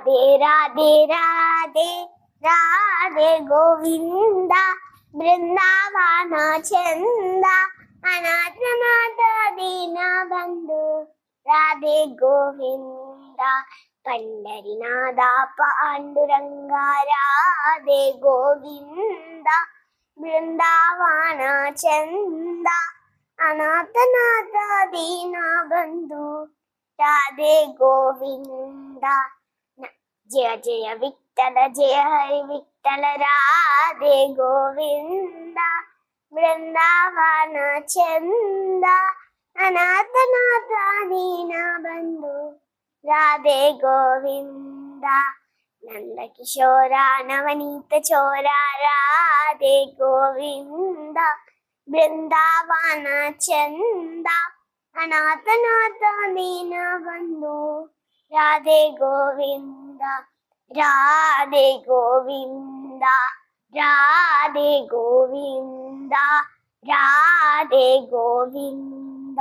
राधे राधे राधे राधे गोविंद बृंदावन चंद अनाथ नाथ दीन बंधु राधे गोविंद पंडरीनाथ पांडुरंगा राधे गोविंद बृंदावन चंद अनाथ नाथ दीन बंधु राधे गोविंद जय जय विठ्ठल जय हरि विठ्ठल राधे गोविंद बृंदावन चंद अनाथ नाथ दीन बंधु राधे गोविंद नंद किशोरा नवनीत चोरा राधे गोविंद बृंदावन चंद अनाथ नाथ दीन बंधु राधे गोविंद राधे गोविंद राधे गोविंद राधे गोविंद।